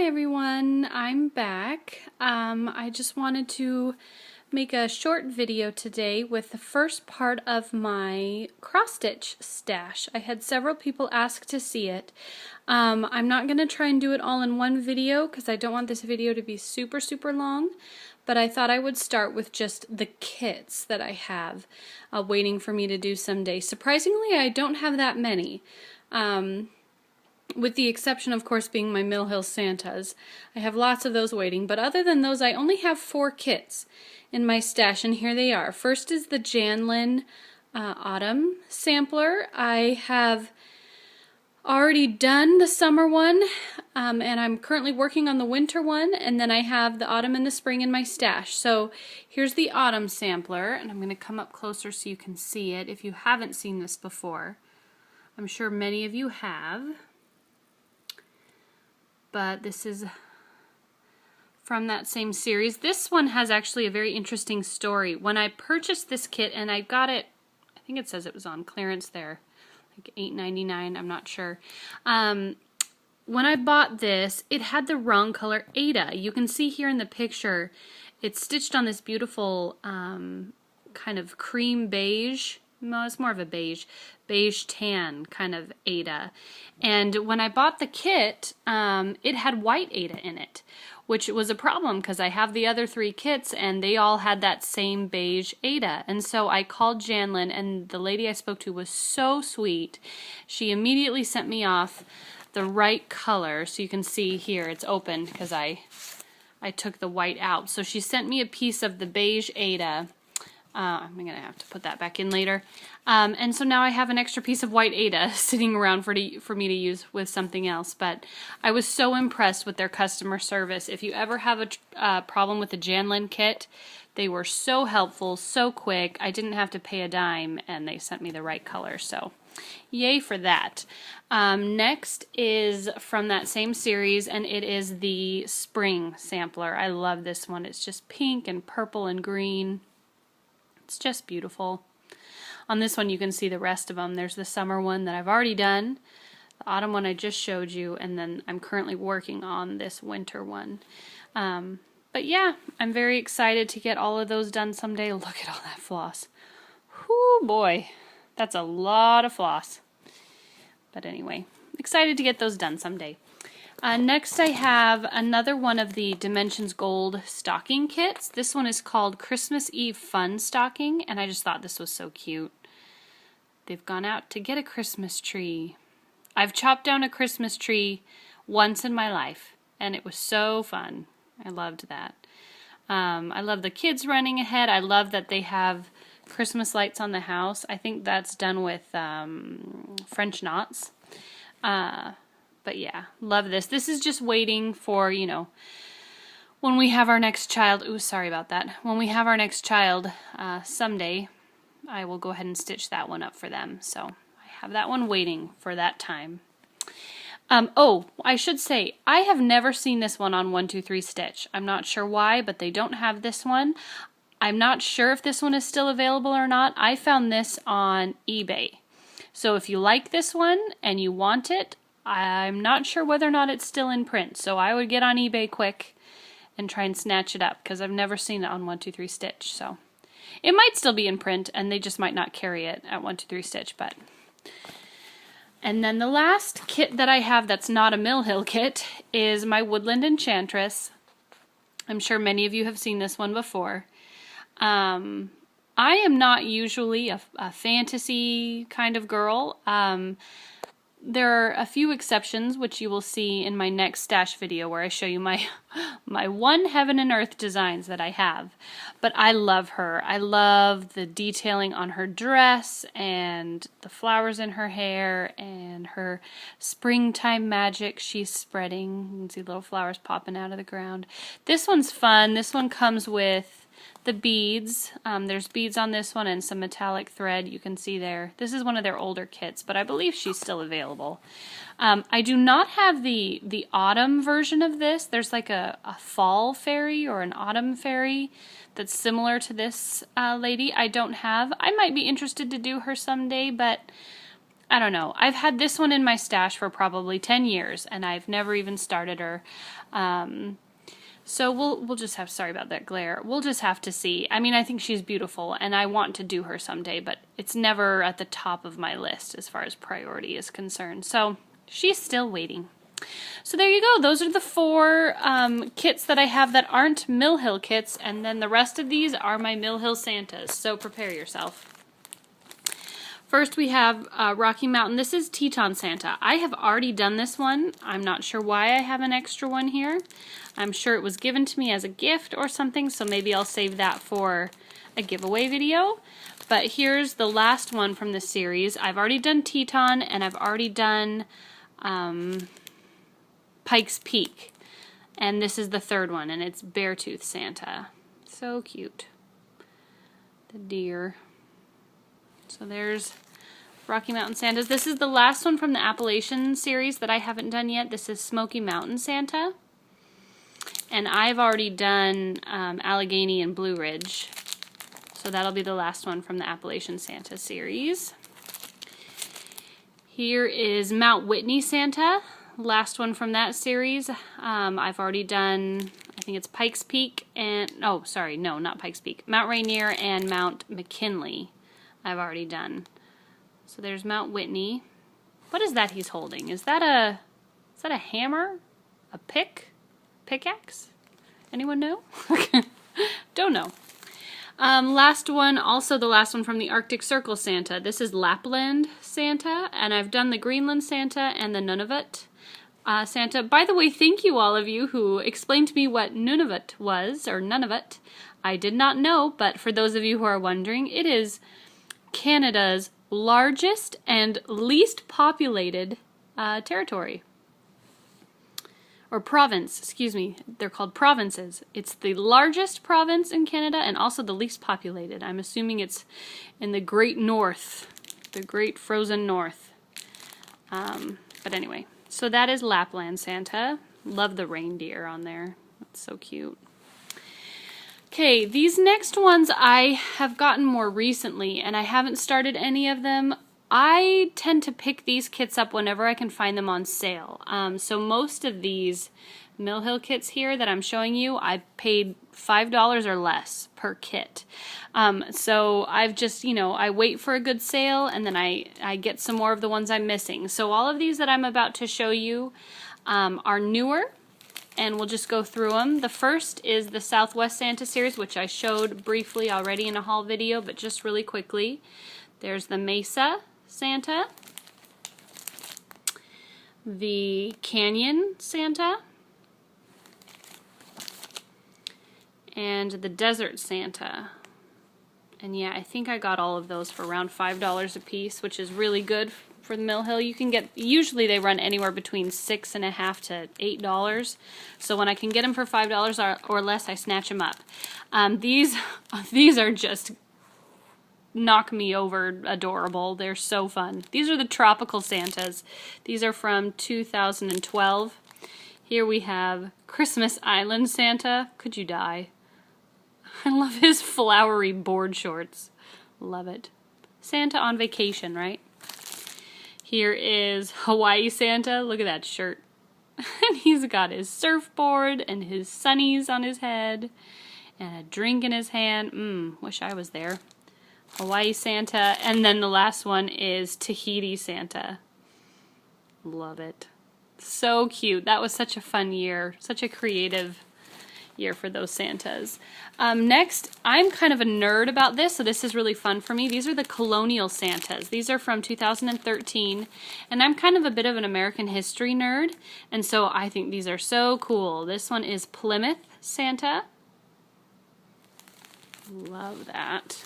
everyone, I'm back. I just wanted to make a short video today with the first part of my cross-stitch stash. I had several people ask to see it. I'm not going to try and do it all in one video because I don't want this video to be super long, but I thought I would start with just the kits that I have waiting for me to do someday. Surprisingly, I don't have that many. With the exception, of course, being my Mill Hill Santas. I have lots of those waiting, but other than those, I only have 4 kits in my stash, and here they are. First is the Janlin Autumn Sampler. I have already done the summer one, and I'm currently working on the winter one, and then I have the autumn and the spring in my stash. So here's the autumn sampler, and I'm going to come up closer so you can see it if you haven't seen this before. I'm sure many of you have. But this is from that same series. This one has actually a very interesting story. When I purchased this kit, and I got it, I think it says it was on clearance there, like $8.99, I'm not sure. When I bought this, it had the wrong color Ada. You can see here in the picture, it's stitched on this beautiful kind of cream beige. No, it's more of a beige tan kind of Ada. And when I bought the kit, it had white Ada in it, which was a problem because I have the other 3 kits and they all had that same beige Ada. And so I called Janlin, and the lady I spoke to was so sweet. She immediately sent me off the right color. So you can see here it's opened because I took the white out. So she sent me a piece of the beige Ada. I'm going to have to put that back in later. And so now I have an extra piece of white Ada sitting around for me to use with something else. But I was so impressed with their customer service. If you ever have a problem with the Janlin kit, they were so helpful, so quick. I didn't have to pay a dime, and they sent me the right color. So yay for that. Next is from that same series, and it is the spring sampler. I love this one. It's just pink and purple and green. It's just beautiful. On this one you can see the rest of them. There's the summer one that I've already done, the autumn one I just showed you, and then I'm currently working on this winter one. But yeah, I'm very excited to get all of those done someday. Look at all that floss. Whoo boy, that's a lot of floss. But anyway, excited to get those done someday. Next I have another one of the Dimensions Gold stocking kits. This one is called Christmas Eve Fun Stocking, and I just thought this was so cute. They've gone out to get a Christmas tree. I've chopped down a Christmas tree once in my life, and it was so fun. I loved that. I love the kids running ahead. I love that they have Christmas lights on the house. I think that's done with French knots. But yeah, love this. This is just waiting for, you know, when we have our next child. Ooh, sorry about that. When we have our next child someday, I will go ahead and stitch that one up for them. So I have that one waiting for that time. Oh, I should say, I have never seen this one on 1-2-3 Stitch. I'm not sure why, but they don't have this one. I'm not sure if this one is still available or not. I found this on eBay. So if you like this one and you want it, I'm not sure whether or not it's still in print, so I would get on eBay quick and try and snatch it up, because I've never seen it on 1-2-3 Stitch. So it might still be in print, and they just might not carry it at 1-2-3 Stitch. But and then the last kit that I have that's not a Mill Hill kit is my Woodland Enchantress. I'm sure many of you have seen this one before. I am not usually a fantasy kind of girl. There are a few exceptions, which you will see in my next stash video where I show you my one Heaven and Earth designs that I have. But I love her. I love the detailing on her dress and the flowers in her hair and her springtime magic she's spreading. You can see little flowers popping out of the ground. This one's fun. This one comes with the beads. There's beads on this one and some metallic thread you can see there. This is one of their older kits, but I believe she's still available. I do not have the autumn version of this. There's like a fall fairy or an autumn fairy that's similar to this lady. I don't have. I might be interested to do her someday, but I don't know. I've had this one in my stash for probably 10 years, and I've never even started her. So we'll just have, sorry about that glare, we'll just have to see. I mean, I think she's beautiful, and I want to do her someday, but it's never at the top of my list as far as priority is concerned. So she's still waiting. So there you go. Those are the 4 kits that I have that aren't Mill Hill kits, and then the rest of these are my Mill Hill Santas, so prepare yourself. First we have Rocky Mountain. This is Teton Santa. I have already done this one. I'm not sure why I have an extra one here. I'm sure it was given to me as a gift or something, so maybe I'll save that for a giveaway video. But here's the last one from this series. I've already done Teton, and I've already done Pikes Peak. And this is the 3rd one, and it's Beartooth Santa. So cute. The deer. So there's Rocky Mountain Santas. This is the last one from the Appalachian series that I haven't done yet. This is Smoky Mountain Santa. And I've already done Allegheny and Blue Ridge. So that'll be the last one from the Appalachian Santa series. Here is Mount Whitney Santa. Last one from that series. I've already done, I think it's Pikes Peak and, oh, sorry, no, not Pikes Peak. Mount Rainier and Mount McKinley. I've already done. So there's Mount Whitney. What is that he's holding? Is that a hammer? A pickaxe? Anyone know? Don't know. Last one, also the last one from the Arctic Circle Santa. This is Lapland Santa, and I've done the Greenland Santa and the Nunavut Santa. By the way, thank you all of you who explained to me what Nunavut was, or Nunavut. I did not know, but for those of you who are wondering, it is Canada's largest and least populated territory. Or province, excuse me. They're called provinces. It's the largest province in Canada and also the least populated. I'm assuming it's in the Great North, the Great Frozen North. But anyway, so that is Lapland Santa. Love the reindeer on there. That's so cute. Okay, these next ones I have gotten more recently, and I haven't started any of them. I tend to pick these kits up whenever I can find them on sale. So most of these Mill Hill kits here that I'm showing you, I paid $5 or less per kit. So I've just, I wait for a good sale, and then I get some more of the ones I'm missing. So all of these that I'm about to show you are newer, and we'll just go through them. The first is the Southwest Santa series, which I showed briefly already in a haul video, but just really quickly. There's the Mesa Santa, the Canyon Santa, and the Desert Santa. And yeah, I think I got all of those for around $5 a piece, which is really good for the Mill Hill. You can get, usually they run anywhere between $6.50 to $8. So when I can get them for $5 or less, I snatch them up. These are just knock me over adorable. They're so fun. These are the Tropical Santas. These are from 2012. Here we have Christmas Island Santa. Could you die? I love his flowery board shorts. Love it. Santa on vacation, right? Here is Hawaii Santa. Look at that shirt. And he's got his surfboard and his sunnies on his head and a drink in his hand. Wish I was there. Hawaii Santa. And then the last one is Tahiti Santa. Love it. So cute. That was such a fun year. Such a creative year for those Santas. Next, I'm kind of a nerd about this, so this is really fun for me. These are the Colonial Santas. These are from 2013, and I'm kind of a bit of an American history nerd, and so I think these are so cool. This one is Plymouth Santa. Love that.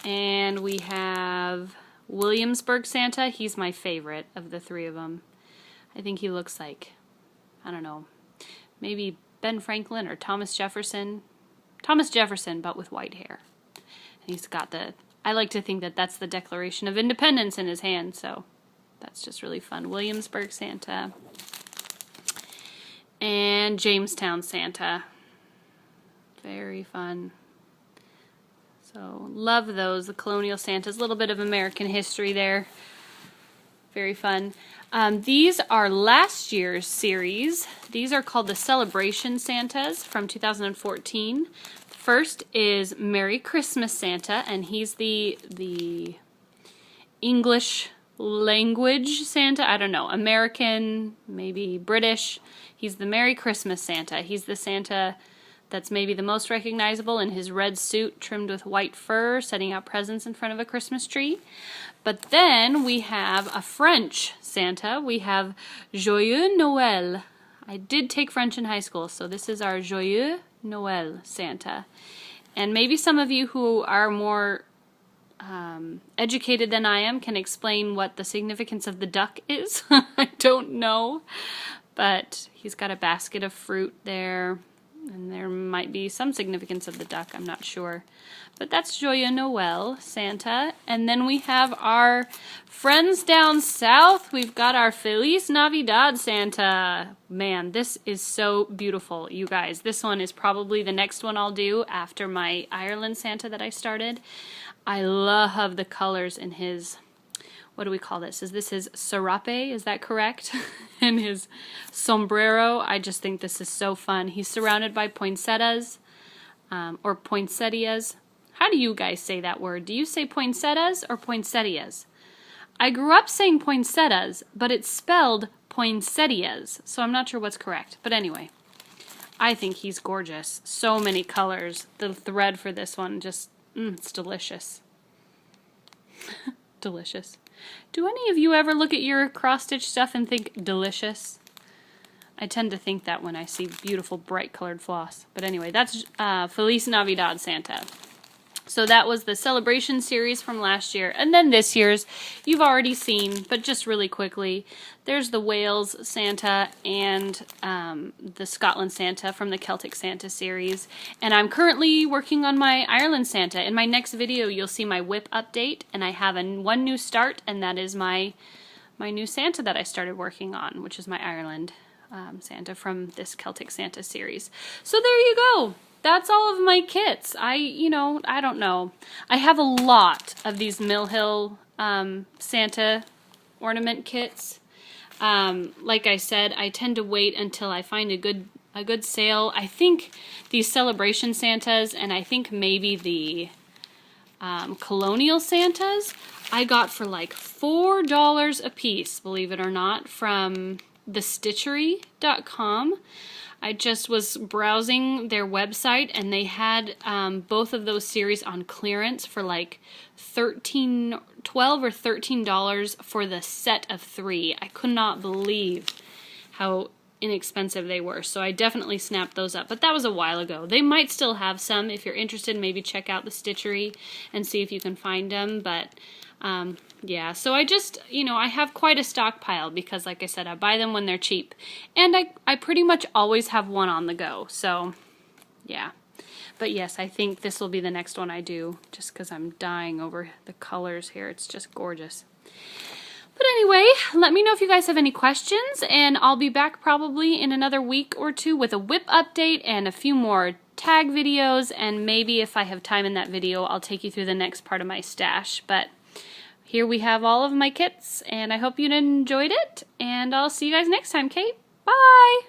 And we have Williamsburg Santa. He's my favorite of the three of them. I think he looks like, I don't know, maybe Ben Franklin or Thomas Jefferson. Thomas Jefferson, but with white hair. And he's got I like to think that that's the Declaration of Independence in his hand, so that's just really fun. Williamsburg Santa. And Jamestown Santa. Very fun. So, love those, the Colonial Santas. A little bit of American history there Very fun. These are last year's series. These are called the Celebration Santas from 2014. The first is Merry Christmas Santa, and he's the English language Santa. I don't know, American, maybe British. He's the Merry Christmas Santa. He's the Santa that's maybe the most recognizable in his red suit trimmed with white fur, setting out presents in front of a Christmas tree. But then we have a French Santa. We have Joyeux Noël. I did take French in high school, so this is our Joyeux Noël Santa. And maybe some of you who are more educated than I am can explain what the significance of the duck is. I don't know. But he's got a basket of fruit there. And there might be some significance of the duck, I'm not sure. But that's Joyeux Noël, Santa. And then we have our friends down south. We've got our Feliz Navidad Santa. Man, this is so beautiful, you guys. This one is probably the next one I'll do after my Ireland Santa that I started. I love the colors in his... What do we call this? Is this his serape? Is that correct? And his sombrero. I just think this is so fun. He's surrounded by poinsettias or poinsettias. How do you guys say that word? Do you say poinsettias or poinsettias? I grew up saying poinsettias, but it's spelled poinsettias, so I'm not sure what's correct. But anyway, I think he's gorgeous. So many colors. The thread for this one just, it's delicious. Delicious. Do any of you ever look at your cross-stitch stuff and think delicious? I tend to think that when I see beautiful bright colored floss. But anyway, that's Feliz Navidad Santa. So that was the Celebration series from last year. And then this year's, you've already seen, but just really quickly, there's the Wales Santa and the Scotland Santa from the Celtic Santa series. And I'm currently working on my Ireland Santa. In my next video, you'll see my whip update, and I have one new start, and that is my new Santa that I started working on, which is my Ireland Santa from this Celtic Santa series. So there you go. That's all of my kits. I don't know. I have a lot of these Mill Hill Santa ornament kits. Like I said, I tend to wait until I find a good sale. I think these Celebration Santas and I think maybe the Colonial Santas I got for like $4 a piece, believe it or not, from thestitchery.com. I just was browsing their website and they had both of those series on clearance for like $12 or $13 for the set of 3. I could not believe how inexpensive they were, so I definitely snapped those up. But that was a while ago. They might still have some. If you're interested, maybe check out the Stitchery and see if you can find them. But yeah, so I just, I have quite a stockpile because, like I said, I buy them when they're cheap. And I pretty much always have one on the go, so yeah. But yes, I think this will be the next one I do, just because I'm dying over the colors here. It's just gorgeous. But anyway, let me know if you guys have any questions, and I'll be back probably in another week or two with a whip update and a few more tag videos, and maybe if I have time in that video, I'll take you through the next part of my stash. But here we have all of my kits, and I hope you enjoyed it, and I'll see you guys next time, Kate. Bye!